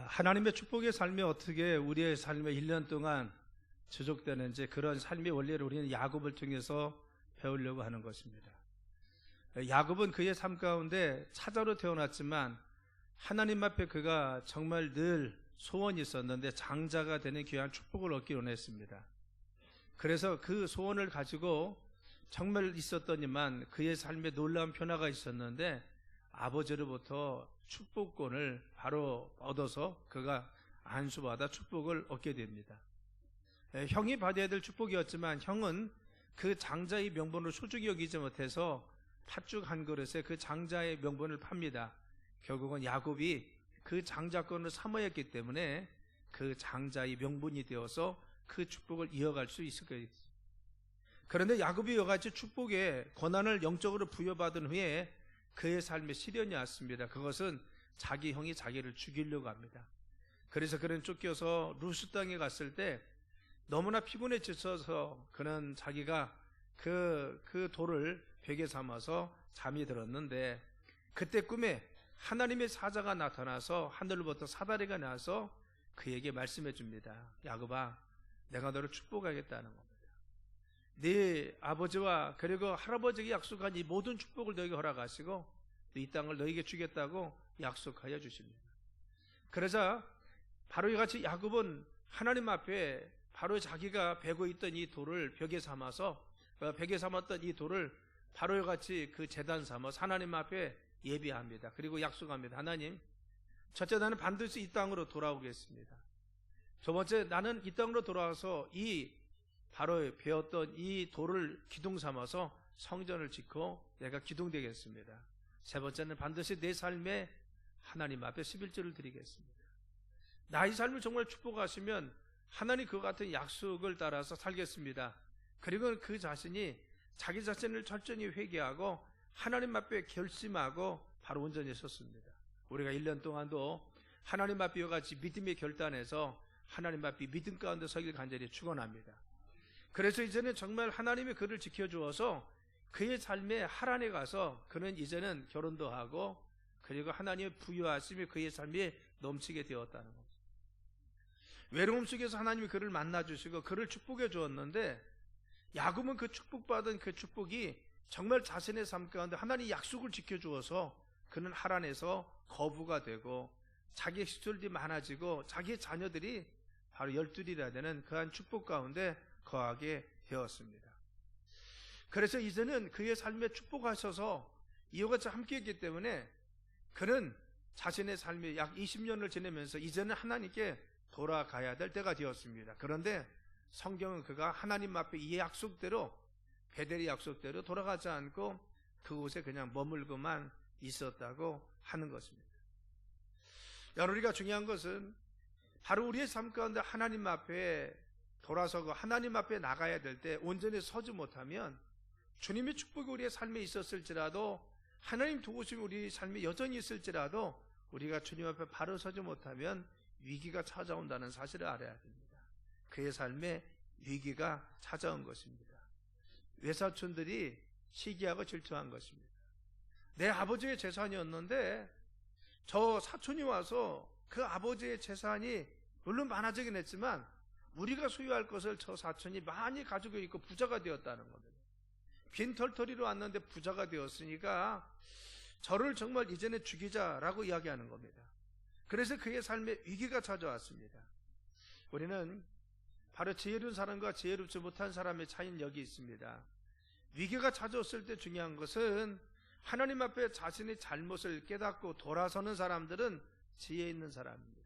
하나님의 축복의 삶이 어떻게 우리의 삶에 1년 동안 지속되는지 그런 삶의 원리를 우리는 야곱을 통해서 배우려고 하는 것입니다. 야곱은 그의 삶 가운데 사자로 태어났지만 하나님 앞에 그가 정말 늘 소원이 있었는데 장자가 되는 귀한 축복을 얻기 원했습니다. 그래서 그 소원을 가지고 정말 있었더니만 그의 삶에 놀라운 변화가 있었는데 아버지로부터 축복권을 바로 얻어서 그가 안수받아 축복을 얻게 됩니다. 형이 받아야 될 축복이었지만 형은 그 장자의 명분을 소중히 여기지 못해서 팥죽 한 그릇에 그 장자의 명분을 팝니다. 결국은 야곱이 그 장자권을 사모했기 때문에 그 장자의 명분이 되어서 그 축복을 이어갈 수 있을 거예요. 그런데 야곱이 이와 같이 축복의 권한을 영적으로 부여받은 후에 그의 삶에 시련이 왔습니다. 그것은 자기 형이 자기를 죽이려고 합니다. 그래서 그는 쫓겨서 루스 땅에 갔을 때 너무나 피곤해 지쳐서 그는 자기가 그 돌을 벽에 삼아서 잠이 들었는데 그때 꿈에 하나님의 사자가 나타나서 하늘로부터 사다리가 나와서 그에게 말씀해 줍니다. 야곱아, 내가 너를 축복하겠다는 겁니다. 네 아버지와 그리고 할아버지에게 약속한 이 모든 축복을 너에게 허락하시고 이 땅을 너에게 주겠다고 약속하여 주십니다. 그러자 바로 이같이 야곱은 하나님 앞에 바로 자기가 베고 있던 이 돌을 벽에 삼았던 이 돌을 바로 이같이 그 제단 삼아서 하나님 앞에 예비합니다. 그리고 약속합니다. 하나님, 첫째 나는 반드시 이 땅으로 돌아오겠습니다. 두 번째, 나는 이 땅으로 돌아와서 이 바로 베었던 이 돌을 기둥 삼아서 성전을 짓고 내가 기둥되겠습니다. 세 번째는 반드시 내 삶에 하나님 앞에 11조를 드리겠습니다. 나의 삶을 정말 축복하시면 하나님 그와 같은 약속을 따라서 살겠습니다. 그리고 그 자신이 자기 자신을 철저히 회개하고 하나님 앞에 결심하고 바로 온전히 섰습니다. 우리가 1년 동안도 하나님 앞에 이와 같이 믿음의 결단에서 하나님 앞에 믿음 가운데 서길 간절히 축원합니다. 그래서 이제는 정말 하나님이 그를 지켜주어서 그의 삶의 하란에 가서 그는 이제는 결혼도 하고 그리고 하나님의 부유하심이 그의 삶에 넘치게 되었다는 겁니다. 외로움 속에서 하나님이 그를 만나주시고 그를 축복해 주었는데 야곱은 그 축복받은 그 축복이 정말 자신의 삶 가운데 하나님의 약속을 지켜주어서 그는 하란에서 거부가 되고 자기의 시술이 많아지고 자기의 자녀들이 바로 12이라 되는 그한 축복 가운데 거하게 되었습니다. 그래서 이제는 그의 삶에 축복하셔서 이와 같이 함께했기 때문에 그는 자신의 삶에 약 20년을 지내면서 이제는 하나님께 돌아가야 될 때가 되었습니다. 그런데 성경은 그가 하나님 앞에 이 약속대로 베델의 약속대로 돌아가지 않고 그곳에 그냥 머물고만 있었다고 하는 것입니다. 우리가 중요한 것은 바로 우리의 삶 가운데 하나님 앞에 돌아서고 하나님 앞에 나가야 될 때 온전히 서지 못하면 주님의 축복이 우리의 삶에 있었을지라도 하나님 도우심이 우리 삶에 여전히 있을지라도 우리가 주님 앞에 바로 서지 못하면 위기가 찾아온다는 사실을 알아야 됩니다. 그의 삶에 위기가 찾아온 것입니다. 외사촌들이 시기하고 질투한 것입니다. 내 아버지의 재산이었는데 저 사촌이 와서 그 아버지의 재산이 물론 많아지긴 했지만 우리가 소유할 것을 저 사촌이 많이 가지고 있고 부자가 되었다는 겁니다. 빈털터리로 왔는데 부자가 되었으니까 저를 정말 이제는 죽이자라고 이야기하는 겁니다. 그래서 그의 삶에 위기가 찾아왔습니다. 우리는 바로 지혜로운 사람과 지혜롭지 못한 사람의 차이는 여기 있습니다. 위기가 찾아왔을 때 중요한 것은 하나님 앞에 자신의 잘못을 깨닫고 돌아서는 사람들은 지혜 있는 사람입니다.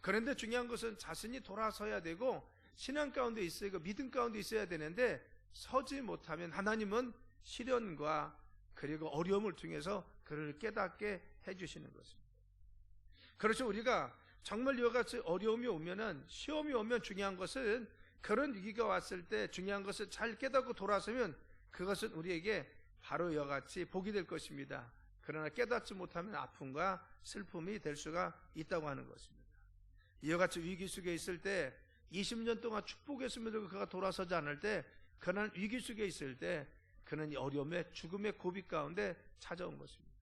그런데 중요한 것은 자신이 돌아서야 되고 신앙 가운데 있어야 되고 믿음 가운데 있어야 되는데 서지 못하면 하나님은 시련과 그리고 어려움을 통해서 그를 깨닫게 해주시는 것입니다. 그래서 우리가 정말 이와 같이 어려움이 오면은 시험이 오면 중요한 것은 그런 위기가 왔을 때 중요한 것을 잘 깨닫고 돌아서면 그것은 우리에게 바로 이와 같이 복이 될 것입니다. 그러나 깨닫지 못하면 아픔과 슬픔이 될 수가 있다고 하는 것입니다. 이와 같이 위기 속에 있을 때 20년 동안 축복했음에도 그가 돌아서지 않을 때 그는 위기 속에 있을 때 그는 이 어려움의 죽음의 고비 가운데 찾아온 것입니다.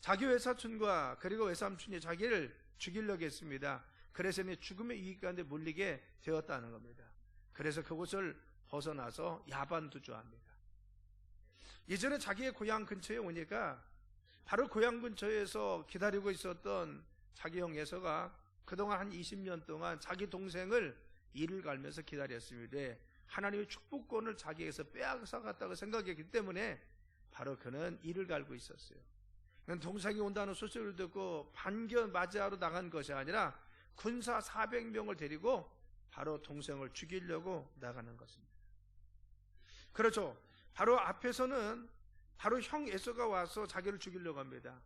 자기 외사촌과 그리고 외삼촌이 자기를 죽이려고 했습니다. 그래서 죽음의 위기 가운데 몰리게 되었다는 겁니다. 그래서 그곳을 벗어나서 야반투주합니다. 예전에 자기의 고향 근처에 오니까 바로 고향 근처에서 기다리고 있었던 자기 형 예서가 그동안 한 20년 동안 자기 동생을 이를 갈면서 기다렸습니다. 하나님의 축복권을 자기에게서 빼앗아갔다고 생각했기 때문에 바로 그는 이를 갈고 있었어요. 동생이 온다는 소식을 듣고 반겨 맞이하러 나간 것이 아니라 군사 400명을 데리고 바로 동생을 죽이려고 나가는 것입니다. 그렇죠. 바로 앞에서는 바로 형 에서가 와서 자기를 죽이려고 합니다.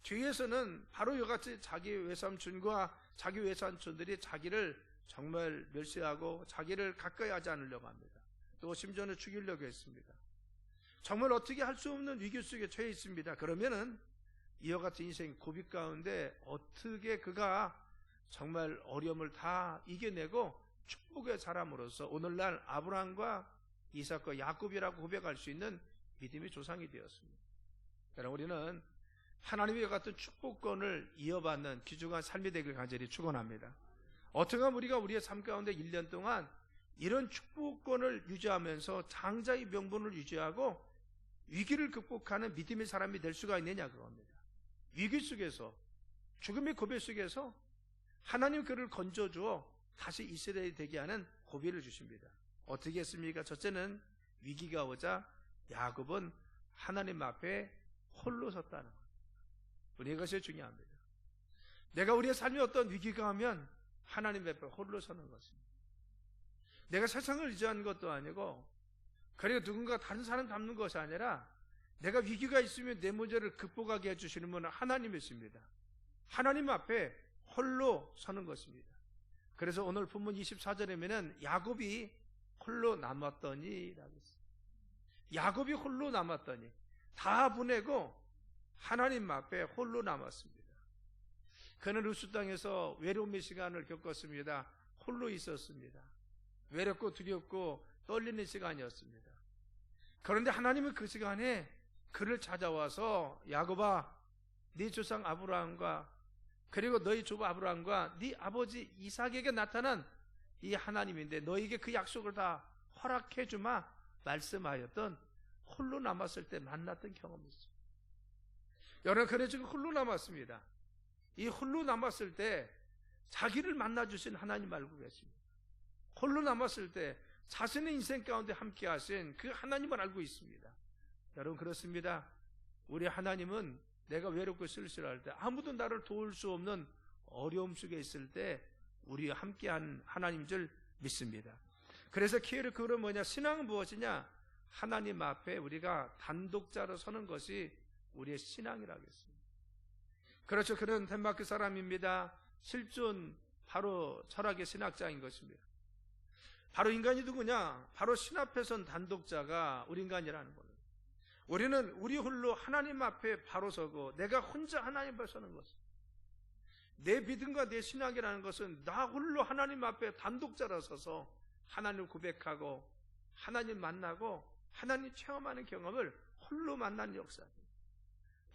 뒤에서는 바로 이같이 자기 외삼촌과 자기 외삼촌들이 자기를 정말 멸시하고 자기를 가까이 하지 않으려고 합니다. 또 심지어는 죽이려고 했습니다. 정말 어떻게 할 수 없는 위기 속에 처해 있습니다. 그러면은 이와 같은 인생 고비 가운데 어떻게 그가 정말 어려움을 다 이겨내고 축복의 사람으로서 오늘날 아브라함과 이삭과 야곱이라고 고백할 수 있는 믿음의 조상이 되었습니다. 여러분, 우리는 하나님의 같은 축복권을 이어받는 귀중한 삶이 되길 간절히 축원합니다. 어떻게 하면 우리가 우리의 삶 가운데 1년 동안 이런 축복권을 유지하면서 장자의 명분을 유지하고 위기를 극복하는 믿음의 사람이 될 수가 있느냐, 그겁니다. 위기 속에서, 죽음의 고비 속에서 하나님 그를 건져주어 다시 이스라엘이 되게 하는 고비를 주십니다. 어떻게 했습니까? 첫째는 위기가 오자 야곱은 하나님 앞에 홀로 섰다는 것. 우리가 그것이 중요합니다. 내가 우리의 삶에 어떤 위기가 오면 하나님 앞에 홀로 서는 것입니다. 내가 세상을 의지하는 것도 아니고, 그리고 누군가 다른 사람 닮는 것이 아니라 내가 위기가 있으면 내 문제를 극복하게 해주시는 분은 하나님이십니다. 하나님 앞에 홀로 서는 것입니다. 그래서 오늘 본문 24절에는 야곱이 홀로 남았더니 라고 했어요. 야곱이 홀로 남았더니, 다 보내고 하나님 앞에 홀로 남았습니다. 그는 루스 땅에서 외로움의 시간을 겪었습니다. 홀로 있었습니다. 외롭고 두렵고 떨리는 시간이었습니다. 그런데 하나님은 그 시간에 그를 찾아와서 야곱아, 네 조상 아브라함과 그리고 너희 조부 아브라함과 네 아버지 이삭에게 나타난 이 하나님인데 너에게 그 약속을 다 허락해 주마 말씀하였던 홀로 남았을 때 만났던 경험이 있어요. 여러분, 그래 지금 홀로 남았습니다. 이 홀로 남았을 때 자기를 만나주신 하나님 알고 계십니다. 홀로 남았을 때 자신의 인생 가운데 함께 하신 그 하나님을 알고 있습니다. 여러분, 그렇습니다. 우리 하나님은 내가 외롭고 쓸쓸할 때, 아무도 나를 도울 수 없는 어려움 속에 있을 때 우리와 함께한 하나님인 줄 믿습니다. 그래서 키에르 그건 뭐냐? 신앙은 무엇이냐? 하나님 앞에 우리가 단독자로 서는 것이 우리의 신앙이라고 했습니다. 그렇죠. 그는 덴마크 사람입니다. 실존 바로 철학의 신학자인 것입니다. 바로 인간이 누구냐? 바로 신 앞에 선 단독자가 우리 인간이라는 겁니다. 우리는 우리 홀로 하나님 앞에 바로 서고 내가 혼자 하나님 앞에 서는 것입니다. 내 믿음과 내 신앙이라는 것은 나 홀로 하나님 앞에 단독자로 서서 하나님을 고백하고 하나님 만나고 하나님 체험하는 경험을 홀로 만나는 역사입니다.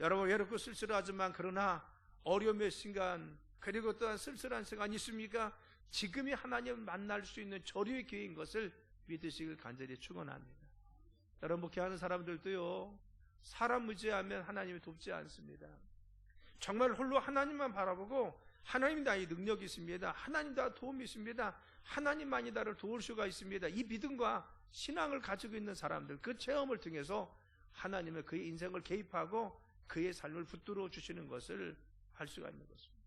여러분, 외롭고 쓸쓸하지만 그러나 어려움의 시간 그리고 또한 쓸쓸한 시간이 있습니까? 지금이 하나님을 만날 수 있는 저류의 기회인 것을 믿으시길 간절히 축원합니다. 여러분, 목회하는 사람들도요, 사람 의지하면 하나님이 돕지 않습니다. 정말 홀로 하나님만 바라보고 하나님이 나의 능력이 있습니다. 하나님 다 도움이 있습니다. 하나님만이 나를 도울 수가 있습니다. 이 믿음과 신앙을 가지고 있는 사람들, 그 체험을 통해서 하나님의 그의 인생을 개입하고 그의 삶을 붙들어 주시는 것을 할 수가 있는 것입니다.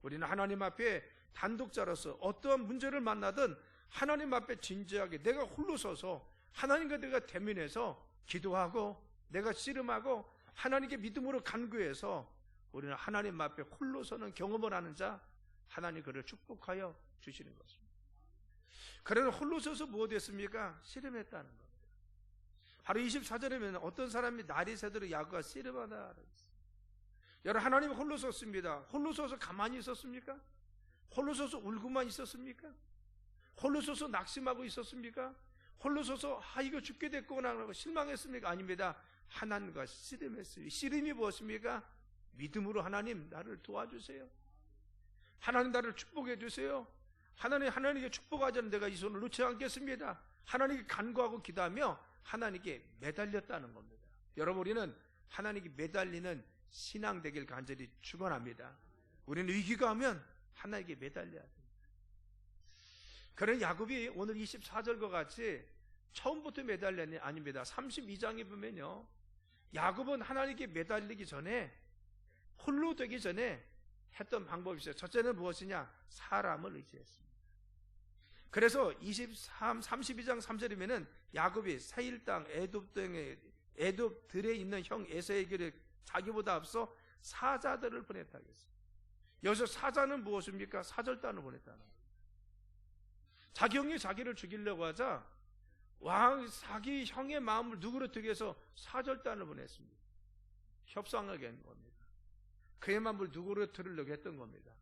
우리는 하나님 앞에 단독자로서 어떠한 문제를 만나든 하나님 앞에 진지하게 내가 홀로 서서 하나님과 내가 대면해서 기도하고 내가 씨름하고 하나님께 믿음으로 간구해서 우리는 하나님 앞에 홀로 서는 경험을 하는 자, 하나님 그를 축복하여 주시는 것입니다. 그러나 홀로 서서 무엇 했습니까? 씨름했다는 겁니다. 바로 24절에 보면 어떤 사람이 날이 새도록 야곱과 씨름하다. 여러분, 하나님은 홀로 섰습니다. 홀로 서서 가만히 있었습니까? 홀로 서서 울고만 있었습니까? 홀로 서서 낙심하고 있었습니까? 홀로 서서 이거 죽게 됐구나 하고 실망했습니까? 아닙니다. 하나님과 씨름했어요. 씨름이 무엇입니까? 믿음으로 하나님 나를 도와주세요. 하나님 나를 축복해 주세요. 하나님께 축복하자는 내가 이 손을 놓지 않겠습니다. 하나님께 간구하고 기도하며 하나님께 매달렸다는 겁니다. 여러분, 우리는 하나님께 매달리는 신앙 되길 간절히 축원합니다. 우리는 위기가 오면 하나님께 매달려야 됩니다. 그런 야곱이 오늘 24절과 같이 처음부터 매달렸니? 아닙니다. 32장에 보면요, 야곱은 하나님께 매달리기 전에, 홀로 되기 전에 했던 방법이 있어요. 첫째는 무엇이냐? 사람을 의지했습니다. 그래서 32장 3절이면은 야곱이 세일 땅 애굽 들에 있는 형 에서에게 자기보다 앞서 사자들을 보냈다고 했어요. 여기서 사자는 무엇입니까? 사절단을 보냈다는 거예요. 자기 형이 자기를 죽이려고 하자 자기 형의 마음을 누그러뜨리기 위해서 사절단을 보냈습니다. 협상하게 한 겁니다. 그의 마음을 누그러뜨리려고 했던 겁니다.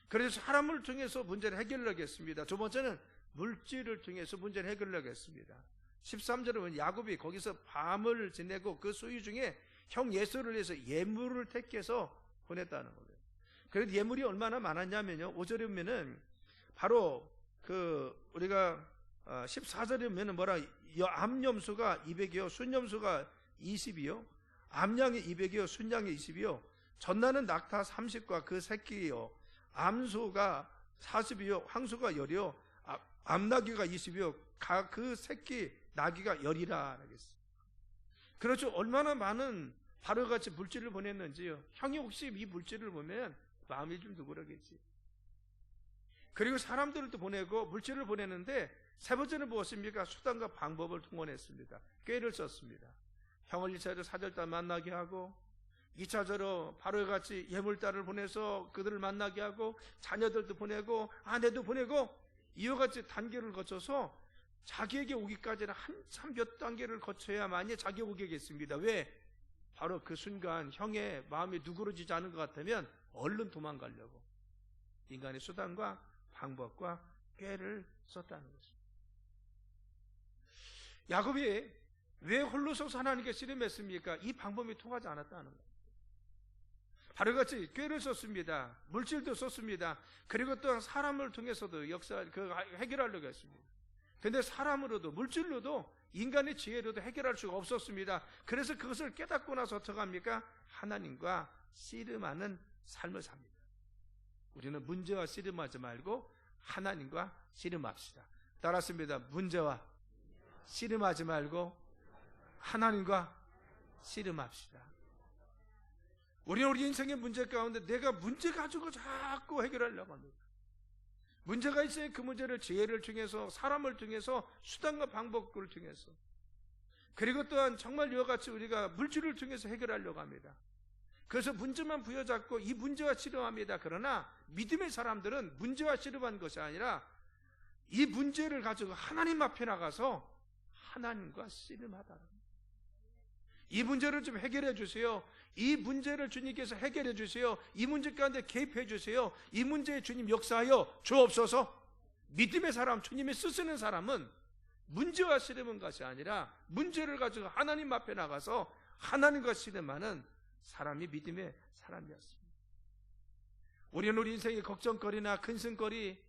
그래서 사람을 통해서 문제를 해결하려고 했습니다. 두 번째는 물질을 통해서 문제를 해결하려고 했습니다. 13절에 보면 야곱이 거기서 밤을 지내고 그 소유 중에 형 예서를 위해서 예물을 택해서 보냈다는 거예요. 그래서 예물이 얼마나 많았냐면요, 5절에 보면은 바로 우리가 14절에 보면은 암염소가 200이요, 순염소가 20이요, 암양이 200이요, 순양이 20이요, 전나는 낙타 30과 그 새끼요, 암소가 40이요, 황소가 10이요, 암나귀가 20이요, 그 새끼 나귀가 10이라 하겠어요. 그렇죠. 얼마나 많은 바로같이 물질을 보냈는지요. 형이 혹시 이 물질을 보면 마음이 좀 누그러겠지. 그리고 사람들을 또 보내고 물질을 보내는데 세 번째는 무엇입니까? 수단과 방법을 동원했습니다. 꾀를 썼습니다. 형을 1차적으로 사절단 만나게 하고, 2차적으로 바로와 같이 예물단을 보내서 그들을 만나게 하고, 자녀들도 보내고 아내도 보내고, 이와 같이 단계를 거쳐서 자기에게 오기까지는 한참 몇 단계를 거쳐야만이 자기가 오겠습니다. 왜? 바로 그 순간 형의 마음이 누그러지지 않은 것 같으면 얼른 도망가려고 인간의 수단과 방법과 꾀를 썼다는 것입니다. 야곱이 왜 홀로서 하나님께 씨름했습니까? 이 방법이 통하지 않았다는 거예요. 바로같이 꾀를 썼습니다. 물질도 썼습니다. 그리고 또한 사람을 통해서도 해결하려고 했습니다. 그런데 사람으로도 물질로도 인간의 지혜로도 해결할 수가 없었습니다. 그래서 그것을 깨닫고 나서 어떻게 합니까? 하나님과 씨름하는 삶을 삽니다. 우리는 문제와 씨름하지 말고 하나님과 씨름합시다. 따랐습니다. 문제와 씨름하지 말고 하나님과 씨름합시다. 우리는 우리 인생의 문제 가운데 내가 문제 가지고 자꾸 해결하려고 합니다. 문제가 있으니 그 문제를 지혜를 통해서, 사람을 통해서, 수단과 방법을 통해서, 그리고 또한 정말 이와 같이 우리가 물질을 통해서 해결하려고 합니다. 그래서 문제만 부여잡고 이 문제와 씨름합니다. 그러나 믿음의 사람들은 문제와 씨름한 것이 아니라 이 문제를 가지고 하나님 앞에 나가서 하나님과 씨름하다는 거예요. 이 문제를 좀 해결해 주세요. 이 문제를 주님께서 해결해 주세요. 이 문제 가운데 개입해 주세요. 이 문제에 주님 역사하여 주옵소서. 믿음의 사람, 주님이 쓰시는 사람은 문제와 씨름한 것이 아니라 문제를 가지고 하나님 앞에 나가서 하나님과 씨름하는 사람이 믿음의 사람이었습니다. 우리는 우리 인생의 걱정거리나 근심거리,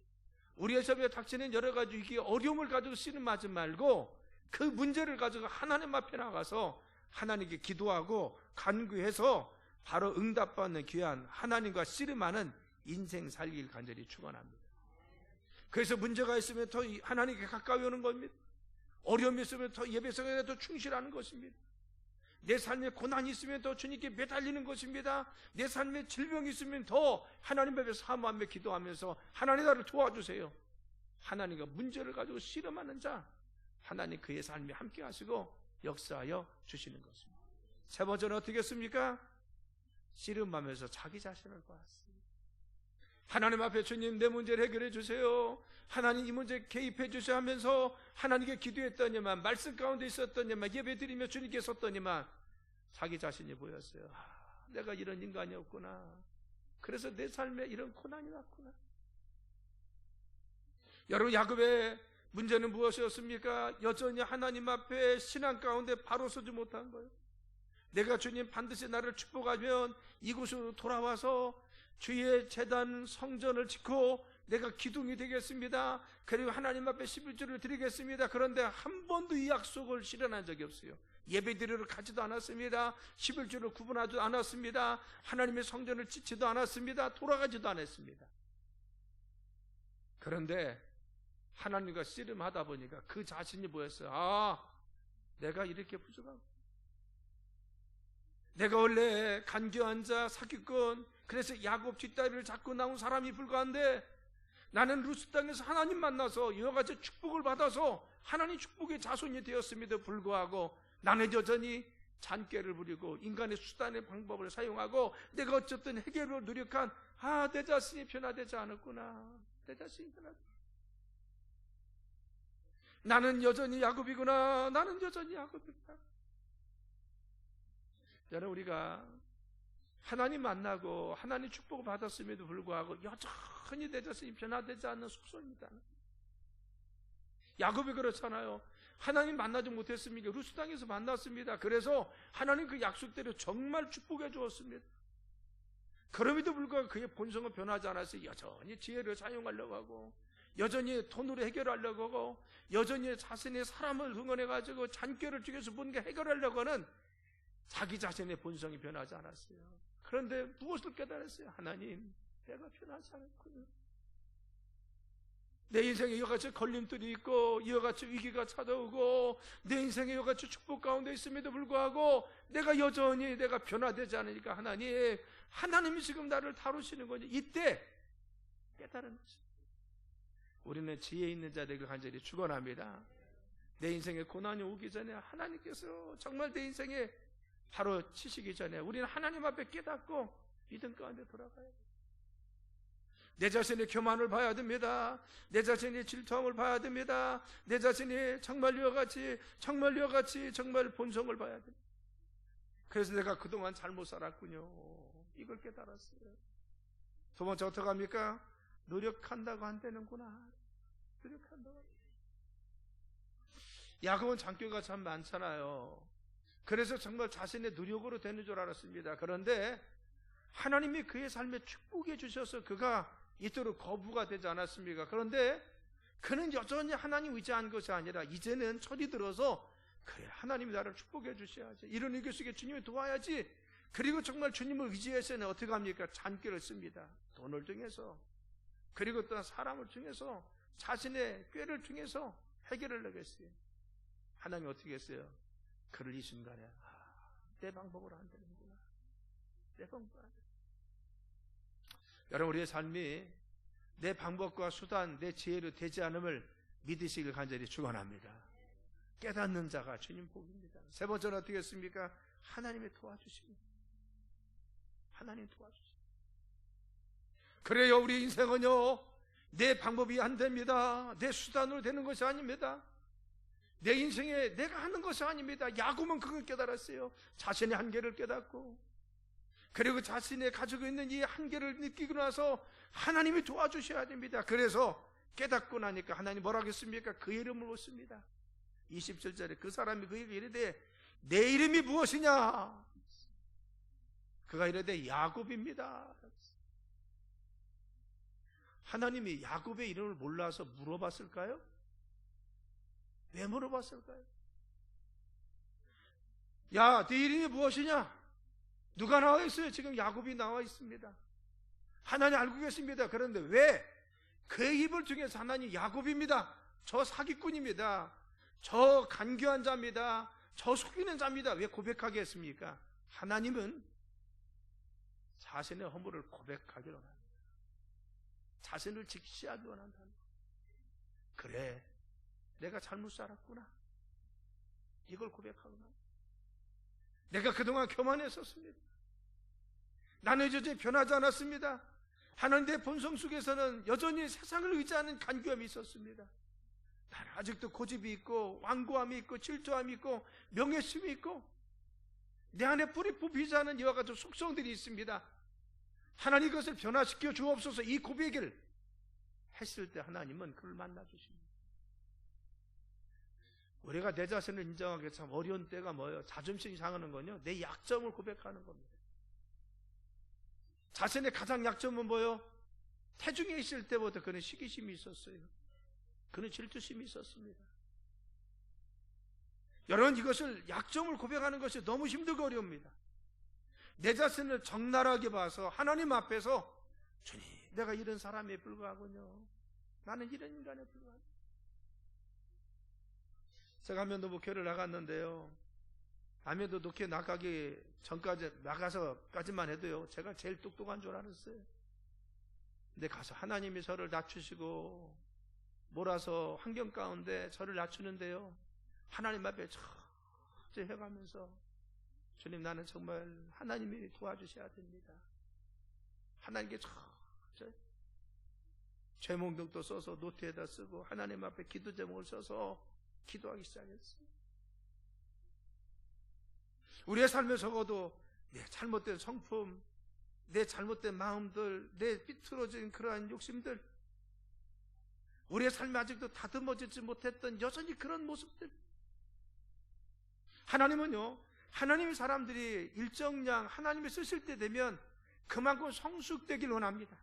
우리의 삶에 닥치는 여러 가지 위기, 어려움을 가지고 씨름하지 말고 그 문제를 가지고 하나님 앞에 나가서 하나님께 기도하고 간구해서 바로 응답받는 귀한 하나님과 씨름하는 인생 살길 간절히 축원합니다. 그래서 문제가 있으면 더 하나님께 가까이 오는 겁니다. 어려움이 있으면 더 예배성에 더 충실하는 것입니다. 내 삶에 고난이 있으면 더 주님께 매달리는 것입니다. 내 삶에 질병이 있으면 더 하나님 앞에 사모하며 기도하면서 하나님 나를 도와주세요. 하나님과 문제를 가지고 씨름하는 자, 하나님 그의 삶에 함께 하시고 역사하여 주시는 것입니다. 세 번째는 어떻게 했습니까? 씨름하면서 자기 자신을 보았습니다. 하나님 앞에 주님 내 문제를 해결해 주세요. 하나님 이 문제 개입해 주셔 하면서 하나님께 기도했더니만, 말씀 가운데 있었더니만, 예배 드리며 주님께 섰더니만 자기 자신이 보였어요. 내가 이런 인간이었구나. 그래서 내 삶에 이런 고난이 왔구나. 여러분, 야곱의 문제는 무엇이었습니까? 여전히 하나님 앞에 신앙 가운데 바로 서지 못한 거예요. 내가 주님 반드시 나를 축복하면 이곳으로 돌아와서 주의 제단 성전을 짓고 내가 기둥이 되겠습니다. 그리고 하나님 앞에 11조를 드리겠습니다. 그런데 한 번도 이 약속을 실현한 적이 없어요. 예배드리러 가지도 않았습니다. 11조를 구분하지도 않았습니다. 하나님의 성전을 짓지도 않았습니다. 돌아가지도 않았습니다. 그런데 하나님과 씨름하다 보니까 그 자신이 뭐였어요? 내가 이렇게 부족하고, 내가 원래 간교한 자, 사기꾼, 그래서 야곱 뒷다리를 잡고 나온 사람이 불과한데, 나는 루스 땅에서 하나님 만나서 여러 가지 축복을 받아서 하나님 축복의 자손이 되었음에도 불구하고 나는 여전히 잔꾀를 부리고 인간의 수단의 방법을 사용하고 내가 어쨌든 해결을 노력한 내 자신이 변화되지 않았구나. 내 자신이 변화되지. 나는 여전히 야곱이구나. 나는 여전히 야곱이구나. 여러분, 우리가 하나님 만나고 하나님 축복을 받았음에도 불구하고 여전히 내 자신이 변화되지 않는 숙소입니다. 야곱이 그렇잖아요. 하나님 만나지 못했습니까? 루스 땅에서 만났습니다. 그래서 하나님 그 약속대로 정말 축복해 주었습니다. 그럼에도 불구하고 그의 본성은 변하지 않았어요. 여전히 지혜를 사용하려고 하고, 여전히 돈으로 해결하려고 하고, 여전히 자신의 사람을 흥원해가지고 잔꾀를 통해서 뭔가 해결하려고 하는 자기 자신의 본성이 변하지 않았어요. 그런데 무엇을 깨달았어요? 하나님, 내가 변하지 않았군요. 내 인생에 이와 같이 걸림돌이 있고 이와 같이 위기가 찾아오고 내 인생에 이와 같이 축복 가운데 있음에도 불구하고 내가 여전히 내가 변화되지 않으니까 하나님이 지금 나를 다루시는 거죠. 이때 깨달은 거죠. 우리는 지혜 있는 자들에게 간절히 축원합니다. 내 인생에 고난이 오기 전에 하나님께서 정말 내 인생에 바로 치시기 전에 우리는 하나님 앞에 깨닫고 믿음 가운데 돌아가야 돼요. 내 자신의 교만을 봐야 됩니다. 내 자신의 질투함을 봐야 됩니다. 내 자신이 정말 이와 같이 정말 본성을 봐야 됩니다. 그래서 내가 그동안 잘못 살았군요. 이걸 깨달았어요. 두 번째 어떻게 합니까? 노력한다고 안 되는구나. 노력한다고. 야곱은 장교가 참 많잖아요. 그래서 정말 자신의 노력으로 되는 줄 알았습니다. 그런데 하나님이 그의 삶에 축복해 주셔서 그가 이토록 거부가 되지 않았습니까? 그런데 그는 여전히 하나님 의지한 것이 아니라 이제는 철이 들어서 그래, 하나님이 나를 축복해 주셔야지. 이런 의교 속에 주님이 도와야지. 그리고 정말 주님을 의지해서는 어떻게 합니까? 잔꾀를 씁니다. 돈을 통해서, 그리고 또 사람을 통해서, 자신의 꾀를 통해서 해결을 하겠어요. 하나님이 어떻게 했어요? 그를 이 순간에 내 방법으로 안 되는구나. 내 방법으로 안 되는구나. 여러분, 우리의 삶이 내 방법과 수단, 내 지혜로 되지 않음을 믿으시길 간절히 축원합니다. 깨닫는 자가 주님 복입니다. 세 번째는 어떻게 했습니까? 하나님의 도와주십니다. 하나님 도와주십니다. 그래요, 우리 인생은요, 내 방법이 안 됩니다. 내 수단으로 되는 것이 아닙니다. 내 인생에 내가 하는 것이 아닙니다. 야곱은 그걸 깨달았어요. 자신의 한계를 깨닫고, 그리고 자신이 가지고 있는 이 한계를 느끼고 나서 하나님이 도와주셔야 됩니다. 그래서 깨닫고 나니까 하나님 뭐라고 했습니까? 그 이름을 묻습니다. 27절에 그 사람이 그에게 이르되 내 이름이 무엇이냐? 그가 이르되 야곱입니다. 하나님이 야곱의 이름을 몰라서 물어봤을까요? 왜 물어봤을까요? 야, 네 이름이 무엇이냐? 누가 나와 있어요? 지금 야곱이 나와 있습니다. 하나님 알고 계십니다. 그런데 왜? 그의 입을 통해서 하나님 야곱입니다. 저 사기꾼입니다. 저 간교한 자입니다. 저 속이는 자입니다. 왜 고백하게 했습니까? 하나님은 자신의 허물을 고백하기로 합니다. 자신을 직시하기 원한다. 그래, 내가 잘못 살았구나. 이걸 고백하구나. 내가 그동안 교만했었습니다. 나는 여전히 변하지 않았습니다. 하나님 내 본성 속에서는 여전히 세상을 의지하는 간교함이 있었습니다. 나는 아직도 고집이 있고 완고함이 있고 질투함이 있고 명예심이 있고 내 안에 뿌리 뽑히지 않은 이와 같은 속성들이 있습니다. 하나님 이것을 변화시켜 주옵소서. 이 고백을 했을 때 하나님은 그를 만나주십니다. 우리가 내 자신을 인정하기 참 어려운 때가 뭐예요? 자존심이 상하는 건요, 내 약점을 고백하는 겁니다. 자신의 가장 약점은 뭐요? 태중에 있을 때부터 그는 시기심이 있었어요. 그는 질투심이 있었습니다. 여러분, 이것을 약점을 고백하는 것이 너무 힘들고 어려웁니다. 내 자신을 적나라하게 봐서 하나님 앞에서 주님, 내가 이런 사람에 불과하군요. 나는 이런 인간에 불과하군요. 제가 한면도 목회를 나갔는데요. 한면도 목회 나가기 전까지, 나가서까지만 해도요, 제가 제일 똑똑한 줄 알았어요. 근데 가서 하나님이 저를 낮추시고 몰아서 환경 가운데 저를 낮추는데요, 하나님 앞에 철저히 해가면서 주님, 나는 정말 하나님이 도와주셔야 됩니다. 하나님께 철저히 죄몽둥도 써서 노트에다 쓰고 하나님 앞에 기도 제목을 써서 기도하기 시작했어요. 우리의 삶에 적어도 내 잘못된 성품, 내 잘못된 마음들, 내 삐뚤어진 그러한 욕심들, 우리의 삶에 아직도 다듬어지지 못했던 여전히 그런 모습들, 하나님은요, 하나님의 사람들이 일정량 하나님이 쓰실 때 되면 그만큼 성숙되길 원합니다.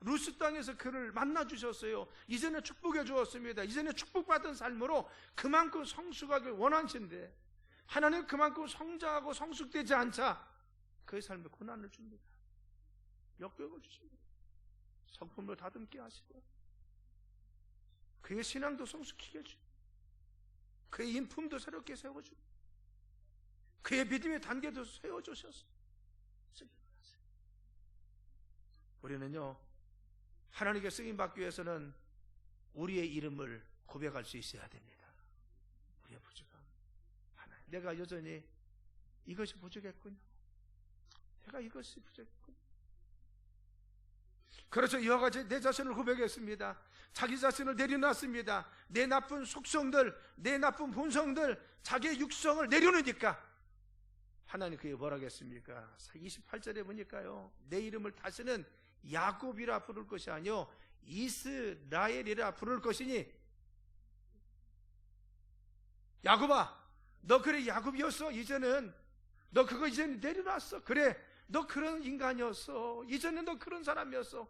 루스 땅에서 그를 만나주셨어요. 이전에 축복해 주었습니다. 이전에 축복받은 삶으로 그만큼 성숙하길 원하시는데 하나님은 그만큼 성장하고 성숙되지 않자 그의 삶에 고난을 줍니다. 역경을 주십니다. 성품을 다듬게 하시고 그의 신앙도 성숙히게 해주고 그의 인품도 새롭게 세워주고 그의 믿음의 단계도 세워주셨어요. 우리는요, 하나님께 쓰임받기 위해서는 우리의 이름을 고백할 수 있어야 됩니다. 우리의 부족함, 하나님, 내가 여전히 이것이 부족했군요. 내가 이것이 부족했군요. 그래서 이와 같이 내 자신을 고백했습니다. 자기 자신을 내려놨습니다. 내 나쁜 속성들, 내 나쁜 본성들, 자기의 육성을 내려놓으니까 하나님 그게 뭐라겠습니까? 28절에 보니까요, 내 이름을 다시는 야곱이라 부를 것이 아니요 이스라엘이라 부를 것이니, 야곱아, 너 그래 야곱이었어. 이제는 너 그거 이제 내려놨어. 그래, 너 그런 인간이었어. 이제는 너 그런 사람이었어.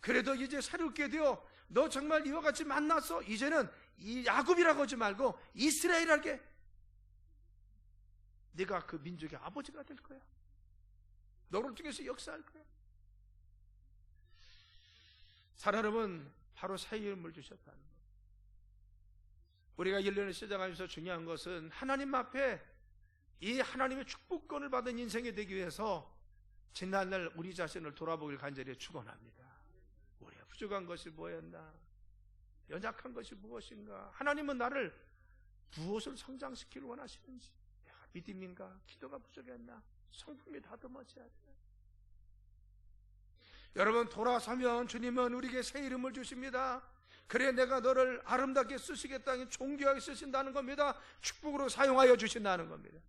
그래도 이제 새롭게 되어 너 정말 이와 같이 만났어. 이제는 이 야곱이라고 하지 말고 이스라엘에게 네가 그 민족의 아버지가 될 거야. 너를 통해서 역사할 거야. 하나님은 바로 새 이름을 주셨다는 거예요. 우리가 1년을 시작하면서 중요한 것은 하나님 앞에 이 하나님의 축복권을 받은 인생이 되기 위해서 지난날 우리 자신을 돌아보길 간절히 축원합니다. 우리가 부족한 것이 뭐였나? 연약한 것이 무엇인가? 하나님은 나를 무엇을 성장시키길 원하시는지, 내가 믿음인가? 기도가 부족했나? 성품이 다듬어져야 돼. 여러분, 돌아서면 주님은 우리에게 새 이름을 주십니다. 그래, 내가 너를 아름답게 쓰시겠다니 존귀하게 쓰신다는 겁니다. 축복으로 사용하여 주신다는 겁니다.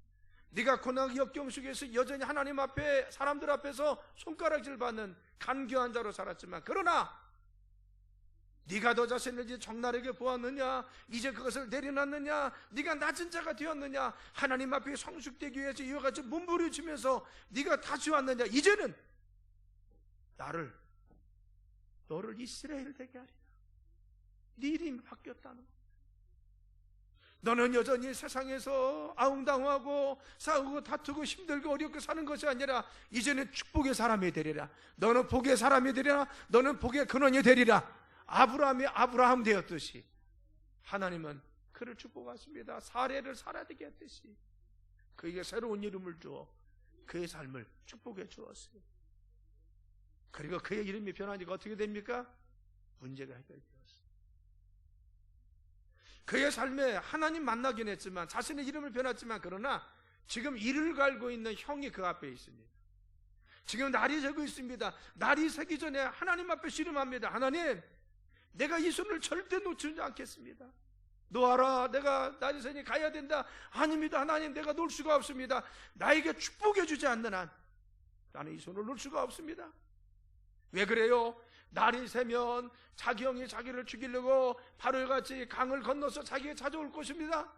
네가 고난 역경 속에서 여전히 하나님 앞에, 사람들 앞에서 손가락질 받는 간교한 자로 살았지만, 그러나 네가 너 자신을 이제 적나라하게 보았느냐? 이제 그것을 내려놨느냐? 네가 낮은 자가 되었느냐? 하나님 앞에 성숙되기 위해서 이와 같이 몸부림치면서 네가 다시 왔느냐? 이제는 너를 이스라엘 되게 하리라. 네 이름이 바뀌었다는 거. 너는 여전히 세상에서 아웅다웅하고 싸우고 다투고 힘들고 어렵게 사는 것이 아니라 이제는 축복의 사람이 되리라. 너는 복의 사람이 되리라. 너는 복의 근원이 되리라. 아브라함이 아브라함 되었듯이 하나님은 그를 축복하십니다. 사례를 살아되게 했듯이 그에게 새로운 이름을 주어 그의 삶을 축복해 주었어요. 그리고 그의 이름이 변하니까 어떻게 됩니까? 문제가 해결되었어요. 그의 삶에 하나님 만나긴 했지만, 자신의 이름을 변했지만, 그러나 지금 이를 갈고 있는 형이 그 앞에 있습니다. 지금 날이 새고 있습니다. 날이 새기 전에 하나님 앞에 씨름합니다. 하나님, 내가 이 손을 절대 놓치지 않겠습니다. 놓아라. 내가 날이 새니 가야 된다. 아닙니다. 하나님, 내가 놓을 수가 없습니다. 나에게 축복해 주지 않는 한 나는 이 손을 놓을 수가 없습니다. 왜 그래요? 날이 새면 자기 형이 자기를 죽이려고 바로같이 강을 건너서 자기에게 찾아올 것입니다.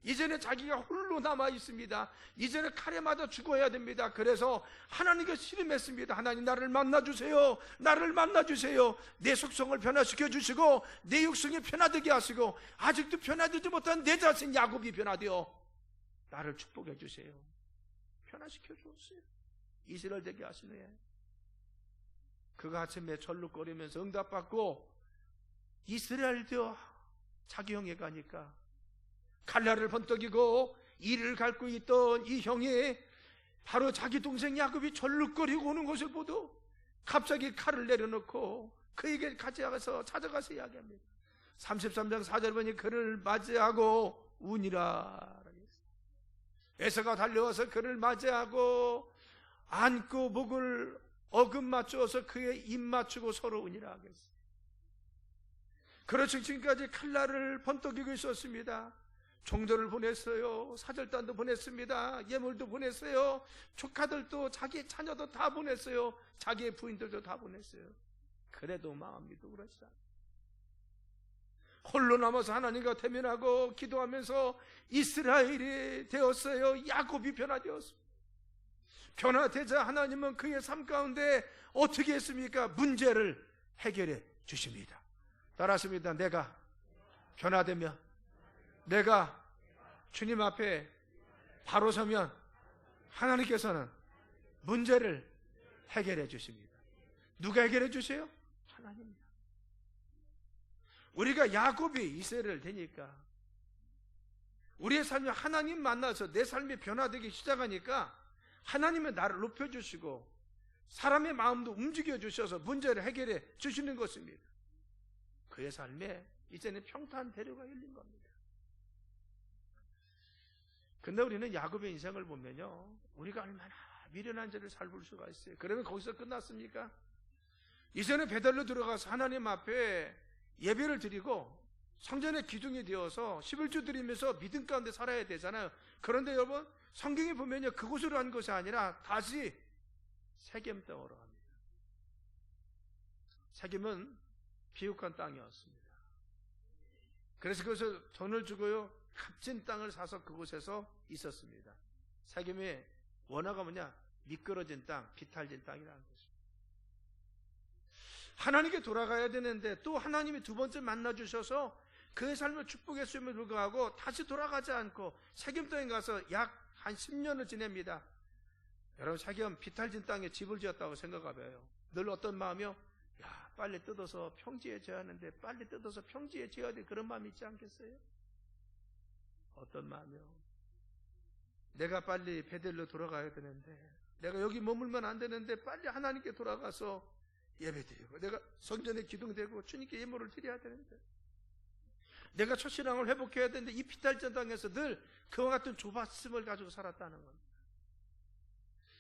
이제는 자기가 홀로 남아 있습니다. 이제는 칼에 맞아 죽어야 됩니다. 그래서 하나님께 씨름했습니다. 하나님, 나를 만나주세요. 나를 만나주세요. 내 속성을 변화시켜 주시고 내 육성이 변화되게 하시고 아직도 변화되지 못한 내 자신 야곱이 변화되어 나를 축복해 주세요. 변화시켜 주었어요. 이스라엘 되게 하시네. 그가 아침에 절룩거리면서 응답받고 이스라엘 되어 자기 형에 가니까 칼날을 번떡이고 이를 갈고 있던 이 형이 바로 자기 동생 야곱이 절룩거리고 오는 것을 보고 갑자기 칼을 내려놓고 그에게 찾아가서 이야기합니다. 33장 4절 보니 그를 맞이하고 우니라. 에서가 달려와서 그를 맞이하고 안고 목을 어금 맞추어서 그의 입 맞추고 서로 우니라 하겠어요. 그렇죠. 지금까지 칼날을 번떡이고 있었습니다. 종들을 보냈어요. 사절단도 보냈습니다. 예물도 보냈어요. 조카들도 자기 자녀도 다 보냈어요. 자기의 부인들도 다 보냈어요. 그래도 마음이 누그러지지 않아요. 홀로 남아서 하나님과 대면하고 기도하면서 이스라엘이 되었어요. 야곱이 변화되었습니다. 변화되자 하나님은 그의 삶 가운데 어떻게 했습니까? 문제를 해결해 주십니다. 따라하십니다. 내가 변화되면, 내가 주님 앞에 바로 서면 하나님께서는 문제를 해결해 주십니다. 누가 해결해 주세요? 하나님입니다. 우리가 야곱이 이스라엘 되니까 우리의 삶이 하나님 만나서 내 삶이 변화되기 시작하니까 하나님은 나를 높여주시고 사람의 마음도 움직여 주셔서 문제를 해결해 주시는 것입니다. 그의 삶에 이제는 평탄 대로가 열린 겁니다. 근데 우리는 야곱의 인생을 보면요, 우리가 얼마나 미련한 죄를 살볼 수가 있어요. 그러면 거기서 끝났습니까? 이제는 베델로 들어가서 하나님 앞에 예배를 드리고 성전의 기둥이 되어서 11조 드리면서 믿음 가운데 살아야 되잖아요. 그런데 여러분, 성경에 보면요, 그곳으로 한 것이 아니라 다시 세겜 땅으로 갑니다. 세겜은 비옥한 땅이었습니다. 그래서 그것을 돈을 주고요, 값진 땅을 사서 그곳에서 있었습니다. 세겜의 원어가 뭐냐? 미끄러진 땅, 비탈진 땅이라는 거죠. 하나님께 돌아가야 되는데 또 하나님이 두 번째 만나주셔서 그의 삶을 축복했음에도 불구하고 다시 돌아가지 않고 세겜 땅에 가서 약 한 10년을 지냅니다. 여러분, 세겜 비탈진 땅에 집을 지었다고 생각해봐요. 늘 어떤 마음이요? 야, 빨리 뜯어서 평지에 지어야 하는데 빨리 뜯어서 평지에 지어야 돼. 그런 마음이 있지 않겠어요? 어떤 마음이요? 내가 빨리 베델로 돌아가야 되는데, 내가 여기 머물면 안 되는데 빨리 하나님께 돌아가서 예배드리고, 내가 성전에 기둥대고 주님께 예물을 드려야 되는데, 내가 첫신앙을 회복해야 되는데 이 비탈진 땅에서 늘 그와 같은 좁았음을 가지고 살았다는 겁니다.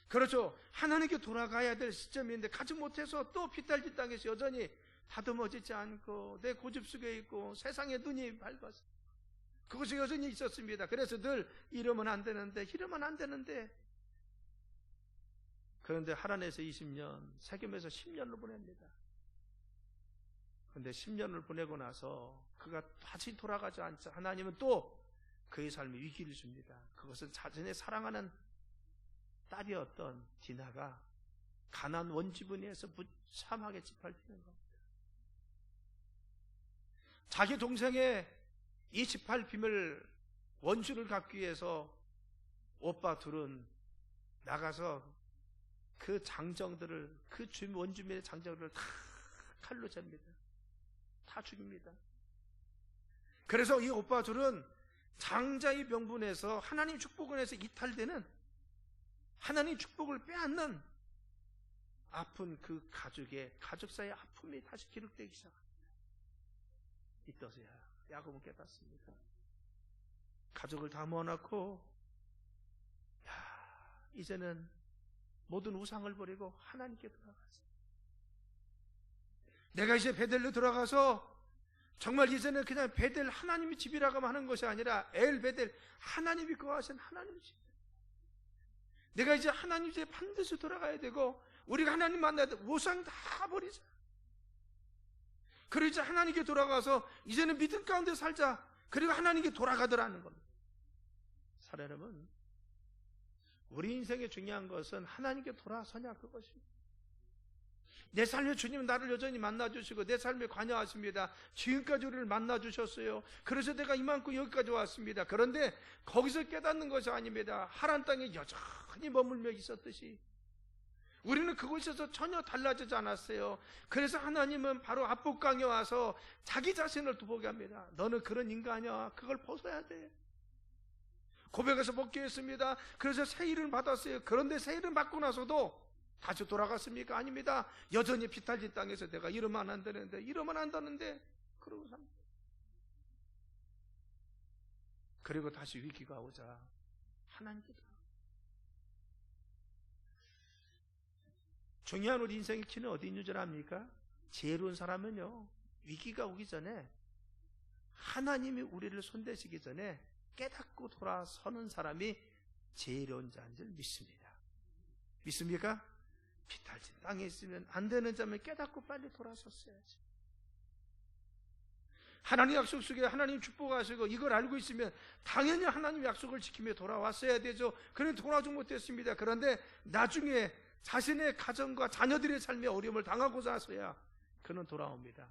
그렇죠. 하나님께 돌아가야 될 시점인데 가지 못해서 또 비탈진 땅에서 여전히 다듬어지지 않고 내 고집 속에 있고 세상에 눈이 밝아서 그것이 여전히 있었습니다. 그래서 늘 이러면 안 되는데, 이러면 안 되는데, 그런데 하란에서 20년, 세겜에서 10년을 보냅니다. 그런데 10년을 보내고 나서 그가 다시 돌아가지 않자 하나님은 또 그의 삶에 위기를 줍니다. 그것은 자신의 사랑하는 딸이었던 디나가 가나안 원지분에서 무참하게 짓밟히는 겁니다. 자기 동생의 이 짓밟힘을 원수를 갚기 위해서 오빠 둘은 나가서 그 장정들을, 그 원주민의 장정들을 다 칼로 잽니다. 다 죽입니다. 그래서 이 오빠 둘은 장자의 명분에서 하나님 축복원에서 이탈되는, 하나님 축복을 빼앗는 아픈 그 가족 사이의 아픔이 다시 기록되기 시작합니다. 이때서야 야곱은 깨닫습니다. 가족을 다 모아놓고, 이제는 모든 우상을 버리고 하나님께 돌아가서, 내가 이제 베델로 돌아가서 정말 이제는 그냥 베델 하나님의 집이라고 하는 것이 아니라 엘 베델, 하나님이 거하신 하나님의 집. 내가 이제 하나님 집에 반드시 돌아가야 되고, 우리가 하나님 만나야 돼. 우상 다 버리자. 그리고 이제 하나님께 돌아가서 이제는 믿음 가운데 살자. 그리고 하나님께 돌아가더라는 겁니다. 사랑하는 우리 인생에 중요한 것은 하나님께 돌아서냐 그것입니다. 내 삶에 주님은 나를 여전히 만나주시고 내 삶에 관여하십니다. 지금까지 우리를 만나주셨어요. 그래서 내가 이만큼 여기까지 왔습니다. 그런데 거기서 깨닫는 것이 아닙니다. 하란 땅에 여전히 머물며 있었듯이 우리는 그곳에서 전혀 달라지지 않았어요. 그래서 하나님은 바로 압복강에 와서 자기 자신을 보게 합니다. 너는 그런 인간이야. 그걸 벗어야 돼. 고백해서 벗게 했습니다. 그래서 새 이름을 받았어요. 그런데 새 이름 받고 나서도 다시 돌아갔습니까? 아닙니다. 여전히 비탈진 땅에서 내가 이러면 안 되는데 이러면 안 되는데 그러고 삽니다. 그리고 다시 위기가 오자 하나님께 중요한 우리 인생의 키는 어디 있는 줄 압니까? 지혜로운 사람은요, 위기가 오기 전에 하나님이 우리를 손대시기 전에 깨닫고 돌아서는 사람이 지혜로운 자인 줄 믿습니다. 믿습니까? 비탈진 땅에 있으면 안 되는 점을 깨닫고 빨리 돌아섰어야지. 하나님 약속 속에 하나님 축복하시고 이걸 알고 있으면 당연히 하나님 약속을 지키며 돌아왔어야 되죠. 그런데 돌아오지 못했습니다. 그런데 나중에 자신의 가정과 자녀들의 삶에 어려움을 당하고 나서야 그는 돌아옵니다.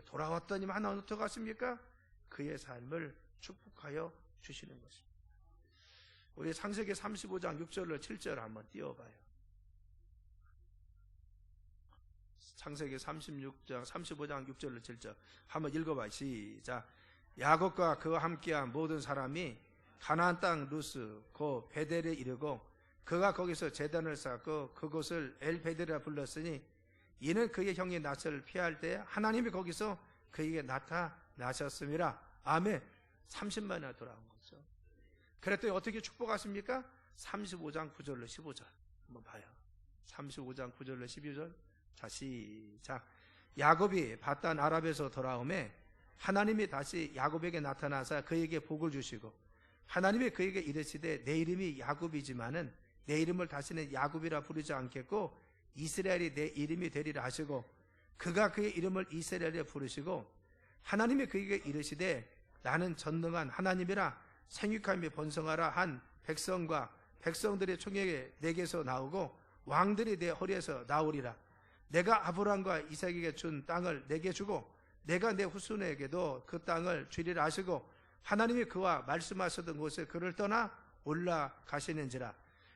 돌아왔더니 하나님 어떻게 하십니까? 그의 삶을 축복하여 주시는 것입니다. 우리 창세기 35장 6절로 7절 한번 띄워봐요. 창세기 35장 6절로 7절 한번 읽어봐요. 시작. 야곱과 그와 함께한 모든 사람이 가나안 땅 루스 곧 베델에 이르고 그가 거기서 제단을 쌓고 그곳을 엘베델이라 불렀으니 이는 그의 형이 낯을 피할 때 하나님이 거기서 그에게 나타나셨음이라. 아멘. 30만이나 돌아온 거죠. 그랬더니 어떻게 축복하십니까? 35장 9절로 15절 한번 봐요. 35장 9절로 12절. 자, 시작. 야곱이 바단 아랍에서 돌아오매 하나님이 다시 야곱에게 나타나사 그에게 복을 주시고 하나님이 그에게 이르시되 내 이름이 야곱이지만은 내 이름을 다시는 야곱이라 부르지 않겠고 이스라엘이 내 이름이 되리라 하시고 그가 그의 이름을 이스라엘에 부르시고 하나님이 그에게 이르시되 나는 전능한 하나님이라 생육하며 번성하라 한 백성과 백성들의 총회에 내게서 나오고 왕들이 내 허리에서 나오리라. 내가 아브라함과 이삭에게 준 땅을 내게 주고 내가 내 후손에게도 그 땅을 주리라 하시고 하나님이 그와 말씀하셨던 곳에 그를 떠나 올라가시는지라.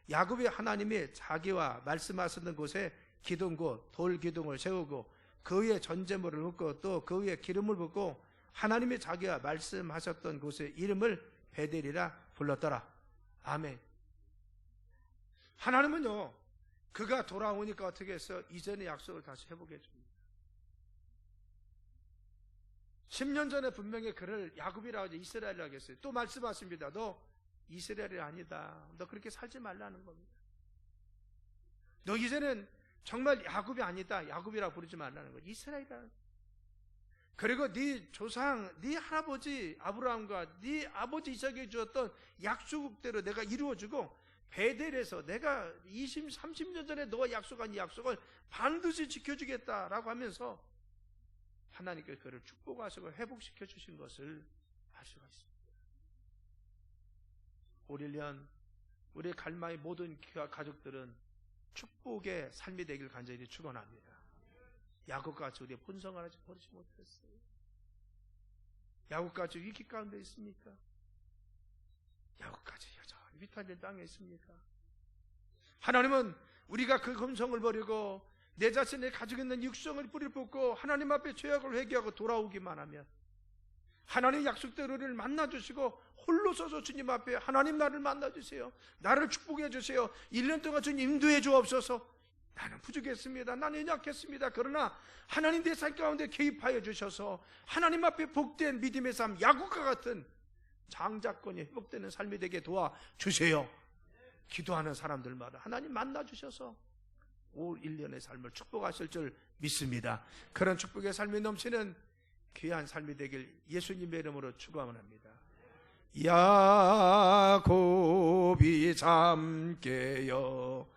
야곱이 하나님이 자기와 말씀하셨던 곳에 기둥 곧 돌 기둥을 세우고 그 위에 전제물을 붓고 또 그 위에 기름을 붓고 하나님이 자기와 말씀하셨던 곳의 이름을 베델이라 불렀더라. 아멘. 하나님은요, 그가 돌아오니까 어떻게 해서 이전의 약속을 다시 회복해 줍니다. 10년 전에 분명히 그를 야곱이라고 하지 이스라엘이라고 했어요. 또 말씀하십니다. 너 이스라엘이 아니다. 너 그렇게 살지 말라는 겁니다. 너 이제는 정말 야곱이 아니다. 야곱이라고 부르지 말라는 거예요. 이스라엘이라는. 그리고 네 조상, 네 할아버지 아브라함과 네 아버지 이삭에게 주었던 약속대로 내가 이루어주고 베델에서 내가 20, 30년 전에 너가 약속한 이 약속을 반드시 지켜주겠다라고 하면서 하나님께 그를 축복하시고 회복시켜 주신 것을 알 수가 있습니다. 올 1년 우리 갈망의 모든 가족들은 축복의 삶이 되길 간절히 축원합니다. 야곱같이 우리의 본성을 아직 버리지 못했어요. 야곱같이 위기 가운데 있습니까? 야곱같이 여전히 비탈진 땅에 있습니까? 하나님은 우리가 그 검성을 버리고 내 자신의 가지고 있는 육성을 뿌리 뽑고 하나님 앞에 죄악을 회개하고 돌아오기만 하면 하나님의 약속대로 우리를 만나주시고 홀로 서서 주님 앞에 하나님 나를 만나주세요. 나를 축복해 주세요. 1년 동안 주님 인도해 주옵소서. 나는 부족했습니다. 나는 연약했습니다. 그러나 하나님 내 삶 가운데 개입하여 주셔서 하나님 앞에 복된 믿음의 삶, 야곱과 같은 장자권이 회복되는 삶이 되게 도와주세요. 기도하는 사람들마다 하나님 만나주셔서 올 1년의 삶을 축복하실 줄 믿습니다. 그런 축복의 삶이 넘치는 귀한 삶이 되길 예수님의 이름으로 축원합니다. 야곱이 잠 깨어